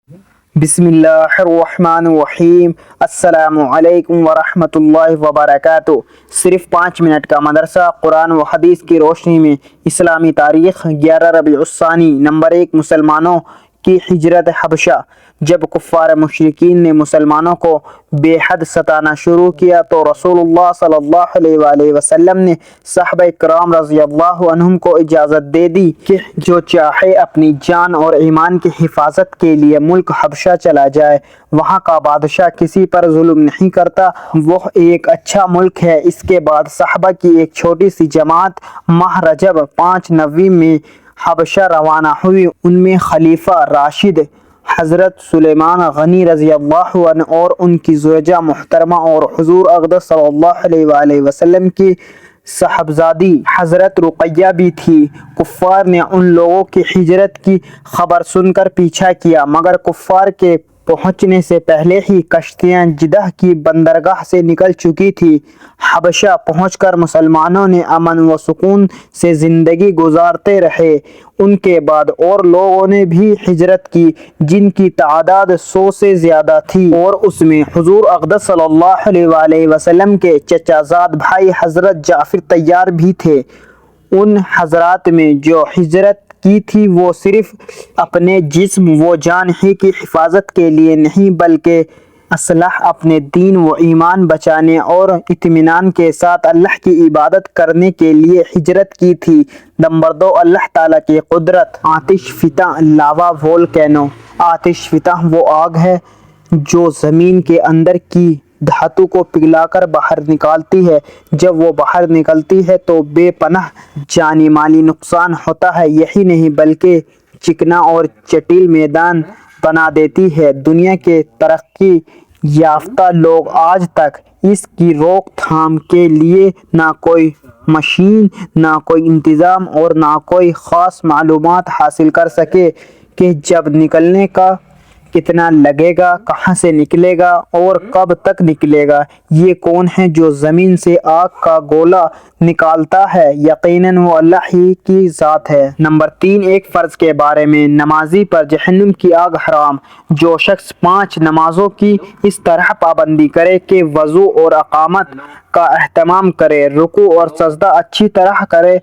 بسم اللہ الرحمن الرحیم۔ السلام علیکم ورحمۃ اللہ وبرکاتہ۔ صرف 5 منٹ کا مدرسہ قرآن و حدیث کی روشنی میں اسلامی تاریخ۔ 11 ربیع الثانی۔ نمبر 1، مسلمانوں کی ہجرت حبشہ۔ جب کفار مشرکین نے مسلمانوں کو بے حد ستانا شروع کیا تو رسول اللہ صلی اللہ علیہ وآلہ وسلم نے صحابہ کرام رضی اللہ عنہم کو اجازت دے دی کہ جو چاہے اپنی جان اور ایمان کی حفاظت کے لیے ملک حبشہ چلا جائے۔ وہاں کا بادشاہ کسی پر ظلم نہیں کرتا، وہ ایک اچھا ملک ہے۔ اس کے بعد صحابہ کی ایک چھوٹی سی جماعت ماہ رجب 590 میں حبشہ روانہ ہوئی۔ ان میں خلیفہ راشد حضرت سلیمان غنی رضی اللہ عنہ اور ان کی زوجہ محترمہ اور حضور اقدس صلی اللہ علیہ وآلہ وسلم کی صاحبزادی حضرت رقیہ بھی تھی۔ کفار نے ان لوگوں کی ہجرت کی خبر سن کر پیچھا کیا، مگر کفار کے پہنچنے سے پہلے ہی کشتیاں جدہ کی بندرگاہ سے نکل چکی تھی۔ حبشہ پہنچ کر مسلمانوں نے امن و سکون سے زندگی گزارتے رہے۔ ان کے بعد اور لوگوں نے بھی ہجرت کی جن کی تعداد 100 سے زیادہ تھی، اور اس میں حضور اقدس صلی اللہ علیہ وآلہ وسلم کے چچا زاد بھائی حضرت جعفر طیار بھی تھے۔ ان حضرات میں جو ہجرت کی تھی وہ صرف اپنے جسم و جان ہی کی حفاظت کے لیے نہیں بلکہ اصلاح اپنے دین و ایمان بچانے اور اطمینان کے ساتھ اللہ کی عبادت کرنے کے لیے ہجرت کی تھی۔ نمبر 2، اللہ تعالیٰ کی قدرت۔ آتش فتا لاوا وولکینو۔ آتش فتا وہ آگ ہے جو زمین کے اندر کی دھاتوں کو پگھلا کر باہر نکالتی ہے۔ جب وہ باہر نکلتی ہے تو بے پناہ جانی مالی نقصان ہوتا ہے، یہی نہیں بلکہ چکنا اور چٹیل میدان بنا دیتی ہے۔ دنیا کے ترقی یافتہ لوگ آج تک اس کی روک تھام کے لیے نہ کوئی مشین، نہ کوئی انتظام اور نہ کوئی خاص معلومات حاصل کر سکے کہ جب نکلنے کا کتنا لگے گا، کہاں سے نکلے گا اور کب تک نکلے گا۔ یہ کون ہے جو زمین سے آگ کا گولا نکالتا ہے؟ یقیناً وہ اللہ ہی کی ذات ہے۔ نمبر 3، ایک فرض کے بارے میں۔ نمازی پر جہنم کی آگ حرام۔ جو شخص 5 نمازوں کی اس طرح پابندی کرے کہ وضو اور اقامت کا اہتمام کرے، رکوع اور سجدہ اچھی طرح کرے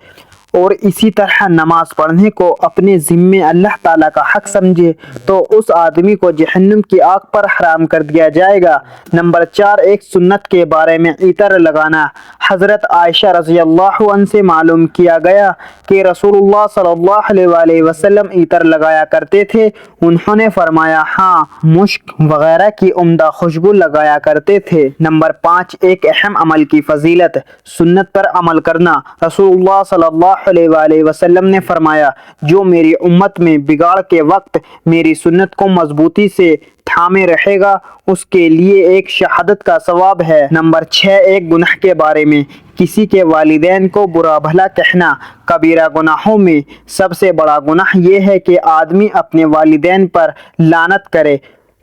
اور اسی طرح نماز پڑھنے کو اپنے ذمے اللہ تعالیٰ کا حق سمجھے تو اس آدمی کو جہنم کی آگ پر حرام کر دیا جائے گا۔ نمبر 4، ایک سنت کے بارے میں۔ عطر لگانا۔ حضرت عائشہ رضی اللہ عنہ سے معلوم کیا گیا کہ رسول اللہ صلی اللہ علیہ وآلہ وسلم عطر لگایا کرتے تھے۔ انہوں نے فرمایا، ہاں، مشک وغیرہ کی عمدہ خوشبو لگایا کرتے تھے۔ نمبر 5، ایک اہم عمل کی فضیلت۔ سنت پر عمل کرنا۔ رسول اللہ صلی اللہ علیہ وآلہ وسلم نے فرمایا، جو میری امت میں بگاڑ کے وقت میری سنت کو مضبوطی سے تھامے رہے گا اس کے لیے ایک شہادت کا ثواب ہے۔ نمبر 6، ایک گناہ کے بارے میں۔ کسی کے والدین کو برا بھلا کہنا۔ کبیرہ گناہوں میں سب سے بڑا گناہ یہ ہے کہ آدمی اپنے والدین پر لعنت کرے۔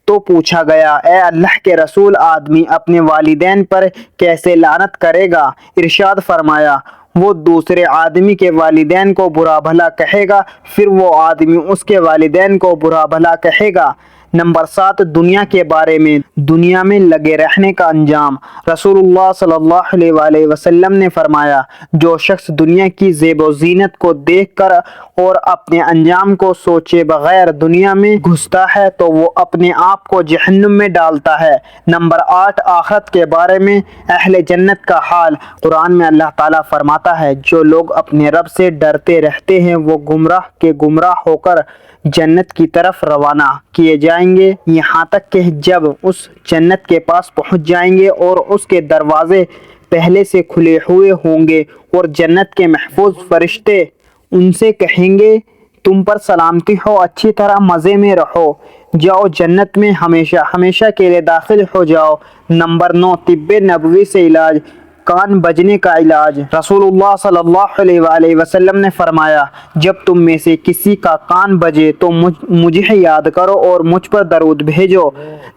تو پوچھا گیا، اے اللہ کے رسول، آدمی اپنے والدین پر کیسے لعنت کرے گا؟ ارشاد فرمایا، وہ دوسرے آدمی کے والدین کو برا بھلا کہے گا، پھر وہ آدمی اس کے والدین کو برا بھلا کہے گا۔ نمبر 7، دنیا کے بارے میں۔ دنیا میں لگے رہنے کا انجام۔ رسول اللہ صلی اللہ علیہ وآلہ وسلم نے فرمایا، جو شخص دنیا کی زیب و زینت کو دیکھ کر اور اپنے انجام کو سوچے بغیر دنیا میں گھستا ہے تو وہ اپنے آپ کو جہنم میں ڈالتا ہے۔ نمبر 8، آخرت کے بارے میں۔ اہل جنت کا حال۔ قرآن میں اللہ تعالیٰ فرماتا ہے، جو لوگ اپنے رب سے ڈرتے رہتے ہیں وہ گمراہ کے گمراہ ہو کر جنت کی طرف روانہ کیے جائیں گے، یہاں تک کہ جب اس جنت کے پاس پہنچ جائیں گے اور اس کے دروازے پہلے سے کھلے ہوئے ہوں گے اور جنت کے محفوظ فرشتے ان سے کہیں گے، تم پر سلامتی ہو، اچھی طرح مزے میں رہو، جاؤ جنت میں ہمیشہ ہمیشہ کے لیے داخل ہو جاؤ۔ نمبر 9، طب نبوی سے علاج۔ کان بجنے کا علاج۔ رسول اللہ صلی اللہ علیہ وآلہ وسلم نے فرمایا، جب تم میں سے کسی کا کان بجے تو مجھے یاد کرو اور مجھ پر درود بھیجو۔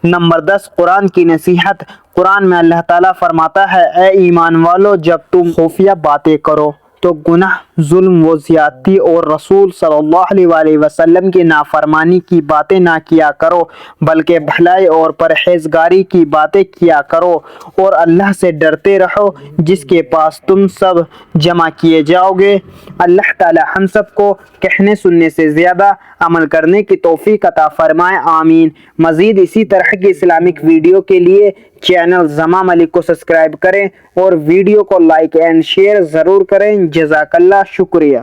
نمبر 10، قرآن کی نصیحت۔ قرآن میں اللہ تعالیٰ فرماتا ہے، اے ایمان والو، جب تم خفیہ باتیں کرو تو گناہ، ظلم و زیادتی اور رسول صلی اللہ علیہ وسلم کی نافرمانی کی باتیں نہ کیا کرو، بلکہ بھلائی اور پرہیزگاری کی باتیں کیا کرو اور اللہ سے ڈرتے رہو جس کے پاس تم سب جمع کیے جاؤ گے۔ اللہ تعالی ہم سب کو کہنے سننے سے زیادہ عمل کرنے کی توفیق عطا فرمائے، آمین۔ مزید اسی طرح کی اسلامک ویڈیو کے لیے چینل زمام ملک کو سبسکرائب کریں اور ویڈیو کو لائک اینڈ شیئر ضرور کریں۔ جزاک اللہ، شکریہ۔